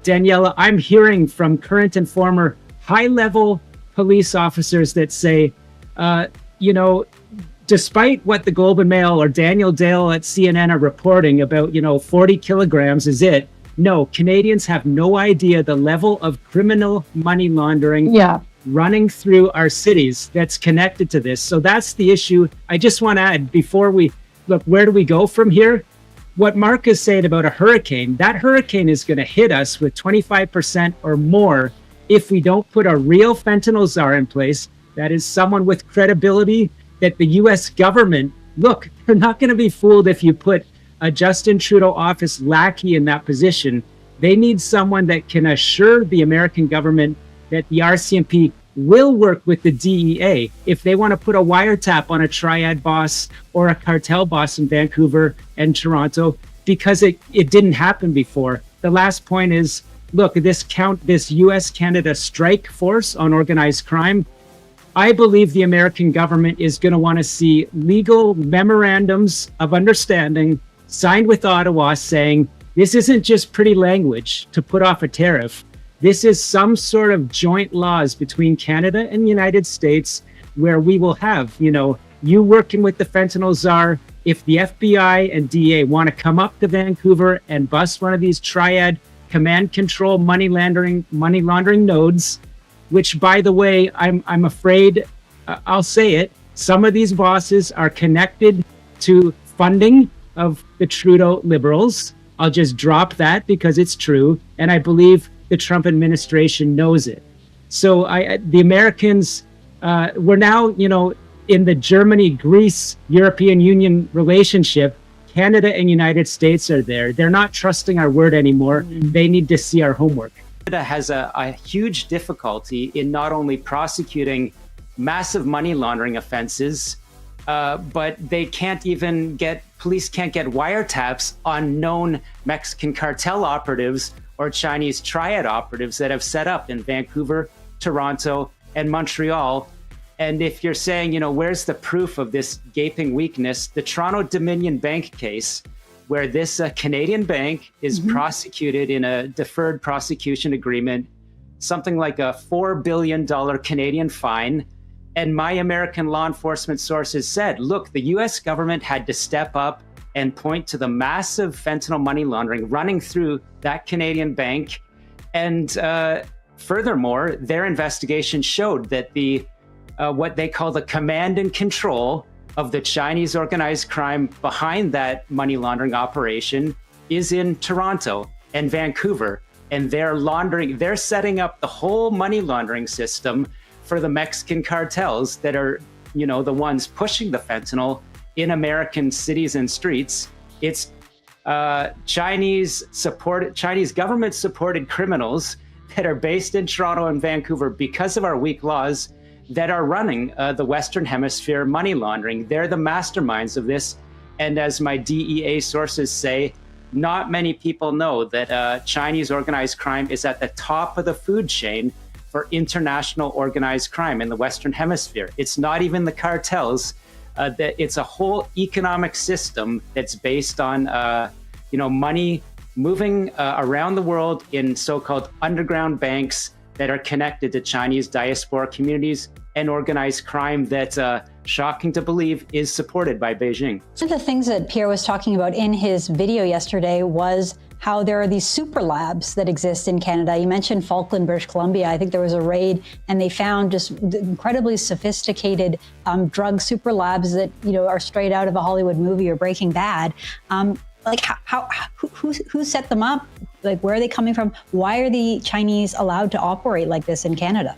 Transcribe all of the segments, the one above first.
Daniela, I'm hearing from current and former high-level police officers that say, despite what the Globe and Mail or Daniel Dale at CNN are reporting about, 40 kilograms is it. No, Canadians have no idea the level of criminal money laundering running through our cities that's connected to this. So that's the issue. I just want to add, before we look, where do we go from here? What Mark is saying about a hurricane, that hurricane is going to hit us with 25% or more if we don't put a real fentanyl czar in place. That is someone with credibility that the U.S. government, look, they're not going to be fooled if you put a Justin Trudeau office lackey in that position. They need someone that can assure the American government that the RCMP will work with the DEA if they want to put a wiretap on a Triad boss or a cartel boss in Vancouver and Toronto, because it didn't happen before. The last point is, look, this US-Canada strike force on organized crime, I believe the American government is going to want to see legal memorandums of understanding signed with Ottawa saying this isn't just pretty language to put off a tariff. This is some sort of joint laws between Canada and the United States where we will have, you working with the fentanyl czar. If the FBI and DEA want to come up to Vancouver and bust one of these Triad command control money laundering nodes, which, by the way, I'm afraid, I'll say it, some of these bosses are connected to funding of the Trudeau Liberals. I'll just drop that because it's true. And I believe the Trump administration knows it. So the Americans, we're now, in the Germany-Greece European Union relationship. Canada and United States are there. They're not trusting our word anymore. They need to see our homework. Canada has a huge difficulty in not only prosecuting massive money laundering offenses, but police can't get wiretaps on known Mexican cartel operatives or Chinese Triad operatives that have set up in Vancouver, Toronto, and Montreal. And if you're saying, where's the proof of this gaping weakness, the Toronto Dominion Bank case, where this Canadian bank is prosecuted in a deferred prosecution agreement, something like a $4 billion Canadian fine. And my American law enforcement sources said, look, the US government had to step up and point to the massive fentanyl money laundering running through that Canadian bank. And furthermore, their investigation showed that what they call the command and control of the Chinese organized crime behind that money laundering operation is in Toronto and Vancouver. And they're setting up the whole money laundering system for the Mexican cartels that are, the ones pushing the fentanyl in American cities and streets. It's Chinese government supported criminals that are based in Toronto and Vancouver because of our weak laws that are running the Western Hemisphere money laundering. They're the masterminds of this. And as my DEA sources say, not many people know that Chinese organized crime is at the top of the food chain for international organized crime in the Western Hemisphere. It's not even the cartels. That it's a whole economic system that's based on, money moving around the world in so-called underground banks that are connected to Chinese diaspora communities and organized crime that, shocking to believe, is supported by Beijing. One of the things that Pierre was talking about in his video yesterday was how there are these super labs that exist in Canada. You mentioned Falkland, British Columbia. I think there was a raid and they found just incredibly sophisticated drug super labs that, are straight out of a Hollywood movie or Breaking Bad. Who set them up? Like, where are they coming from? Why are the Chinese allowed to operate like this in Canada?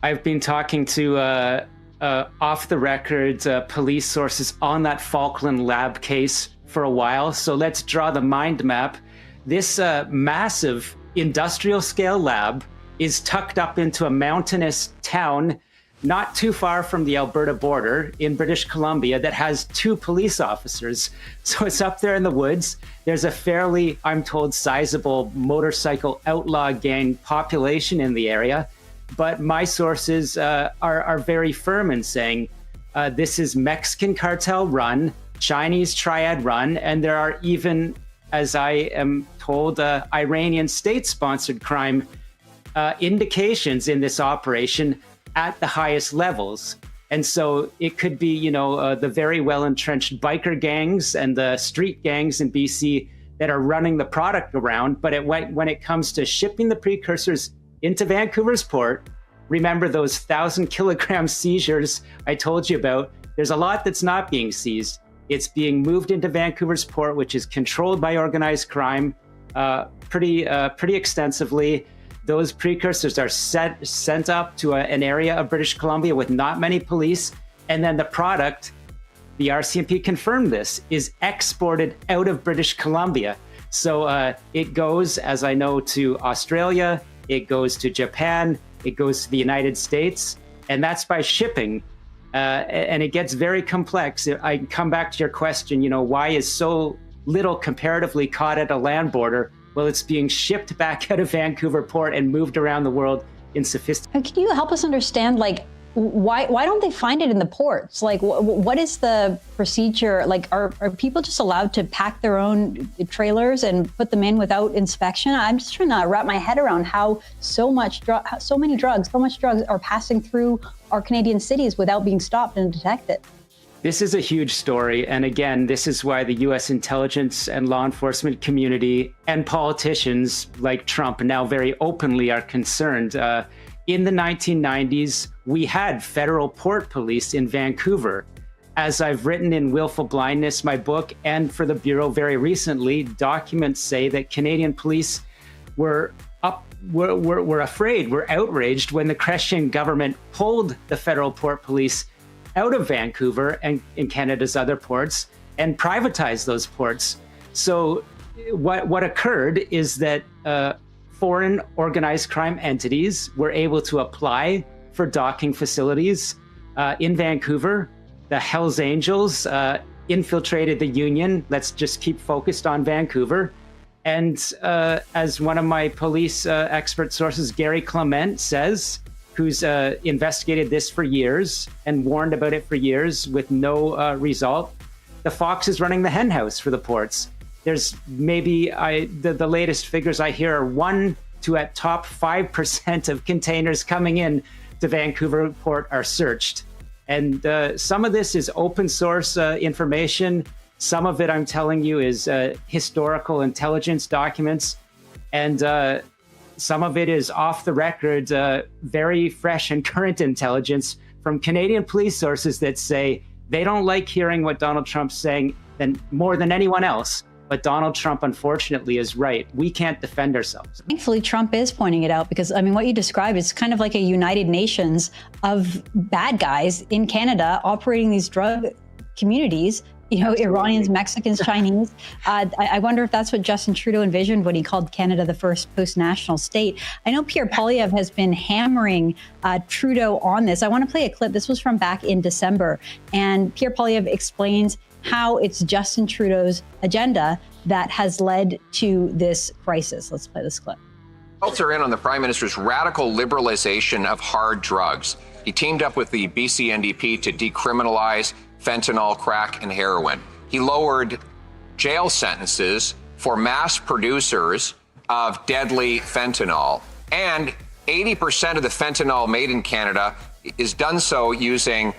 I've been talking to off the record police sources on that Falkland lab case for a while. So let's draw the mind map. This massive industrial scale lab is tucked up into a mountainous town not too far from the Alberta border in British Columbia that has 2 police officers. So it's up there in the woods. There's a fairly, I'm told, sizable motorcycle outlaw gang population in the area. But my sources are very firm in saying this is Mexican cartel run, Chinese Triad run, and there are even, as I am told, Iranian state-sponsored crime indications in this operation at the highest levels. And so it could be, the very well-entrenched biker gangs and the street gangs in BC that are running the product around. But when it comes to shipping the precursors into Vancouver's port, remember those 1,000-kilogram seizures I told you about, there's a lot that's not being seized. It's being moved into Vancouver's port, which is controlled by organized crime pretty extensively. Those precursors are sent up to an area of British Columbia with not many police. And then the product, the RCMP confirmed this, is exported out of British Columbia. So it goes, as I know, to Australia, it goes to Japan, it goes to the United States, and that's by shipping. And it gets very complex. I come back to your question, why is so little comparatively caught at a land border? Well, it's being shipped back out of Vancouver port and moved around the world in sophisticated. Can you help us understand, why don't they find it in the ports? What is the procedure? Are people just allowed to pack their own trailers and put them in without inspection? I'm just trying to wrap my head around how so much drugs are passing through our Canadian cities without being stopped and detected. This is a huge story. And again, this is why the US intelligence and law enforcement community and politicians like Trump now very openly are concerned. In the 1990s, we had federal port police in Vancouver. As I've written in Willful Blindness, my book, and for the Bureau very recently, documents say that Canadian police were afraid, were outraged when the Christian government pulled the federal port police out of Vancouver and in Canada's other ports and privatized those ports. So what occurred is that foreign organized crime entities were able to apply for docking facilities in Vancouver. The Hells Angels infiltrated the Union. Let's just keep focused on Vancouver. And as one of my police expert sources, Gary Clement, says, who's investigated this for years and warned about it for years with no result, the fox is running the henhouse for the ports. There's maybe, the latest figures I hear are 1 to at top 5% of containers coming in to Vancouver port are searched. And some of this is open source information. Some of it, I'm telling you, is historical intelligence documents. And some of it is off the record, very fresh and current intelligence from Canadian police sources that say they don't like hearing what Donald Trump's saying more than anyone else. But Donald Trump, unfortunately, is right. We can't defend ourselves. Thankfully, Trump is pointing it out because, what you described is kind of like a United Nations of bad guys in Canada operating these drug communities. Absolutely. Iranians, Mexicans, Chinese. I wonder if that's what Justin Trudeau envisioned when he called Canada the first post-national state. I know Pierre Poilievre has been hammering Trudeau on this. I want to play a clip. This was from back in December. And Pierre Poilievre explains how it's Justin Trudeau's agenda that has led to this crisis. Let's play this clip. Results are in on the Prime Minister's radical liberalization of hard drugs. He teamed up with the BC NDP to decriminalize fentanyl, crack, and heroin. He lowered jail sentences for mass producers of deadly fentanyl. And 80% of the fentanyl made in Canada is done so using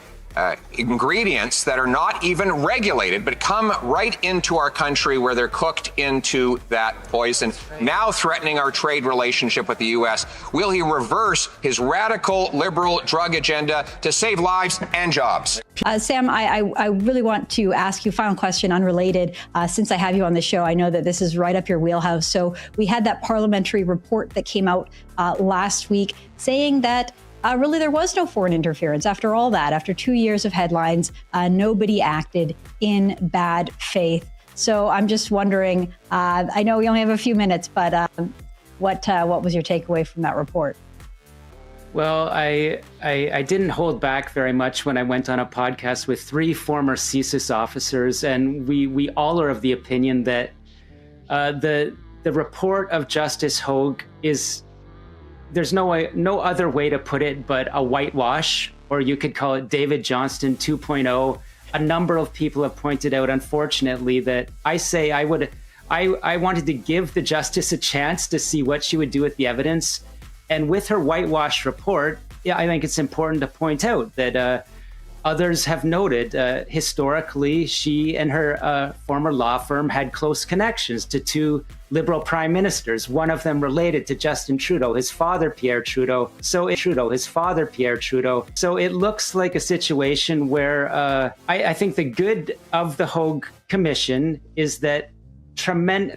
ingredients that are not even regulated, but come right into our country where they're cooked into that poison, now threatening our trade relationship with the U.S. Will he reverse his radical liberal drug agenda to save lives and jobs? Sam, I really want to ask you a final question, unrelated. Since I have you on the show, I know that this is right up your wheelhouse. So we had that parliamentary report that came out last week saying that really, there was no foreign interference. After all that, after 2 years of headlines, nobody acted in bad faith. So I'm just wondering, I know we only have a few minutes, but what was your takeaway from that report? Well, I didn't hold back very much when I went on a podcast with 3 former CSIS officers, and we all are of the opinion that the report of Justice Hogue is, there's no other way to put it but a whitewash, or you could call it David Johnston 2.0. A number of people have pointed out, unfortunately, that I wanted to give the justice a chance to see what she would do with the evidence. And with her whitewash report, I think it's important to point out that others have noted historically, she and her former law firm had close connections to 2 Liberal prime ministers, one of them related to Justin Trudeau, his father, Pierre Trudeau. So it looks like a situation where I think the good of the Hogue Commission is that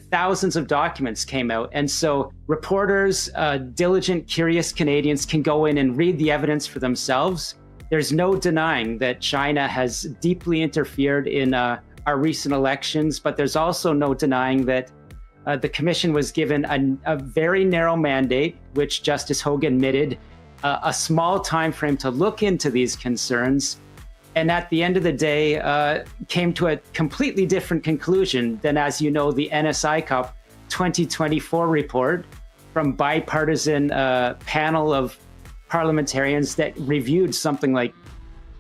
thousands of documents came out. And so reporters, diligent, curious Canadians can go in and read the evidence for themselves. There's no denying that China has deeply interfered in our recent elections, but there's also no denying that the commission was given a very narrow mandate, which Justice Hogue admitted, a small time frame to look into these concerns. And at the end of the day, came to a completely different conclusion than, as you know, the NSI Cup 2024 report from bipartisan panel of parliamentarians that reviewed something like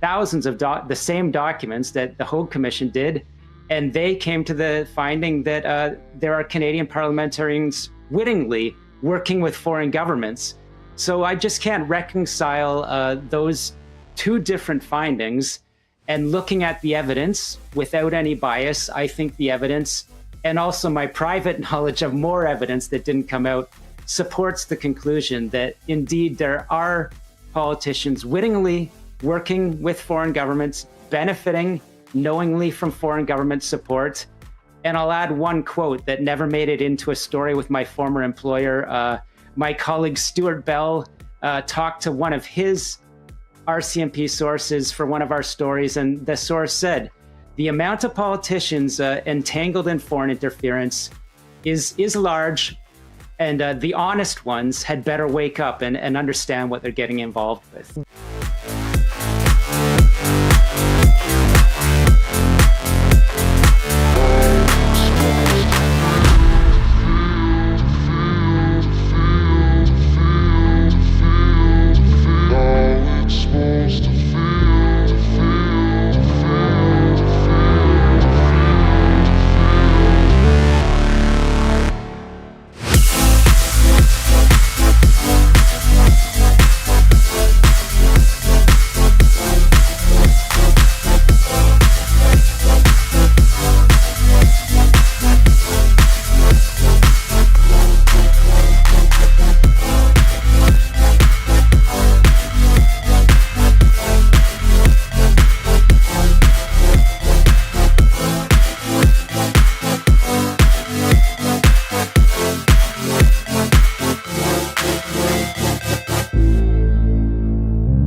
thousands of the same documents that the Hogue Commission did. And they came to the finding that there are Canadian parliamentarians wittingly working with foreign governments. So I just can't reconcile those 2 different findings. And looking at the evidence without any bias, I think the evidence, and also my private knowledge of more evidence that didn't come out, supports the conclusion that indeed there are politicians wittingly working with foreign governments, benefiting knowingly from foreign government support. And I'll add one quote that never made it into a story with my former employer. My colleague Stuart Bell talked to one of his RCMP sources for one of our stories, and the source said, the amount of politicians entangled in foreign interference is large, and the honest ones had better wake up and understand what they're getting involved with.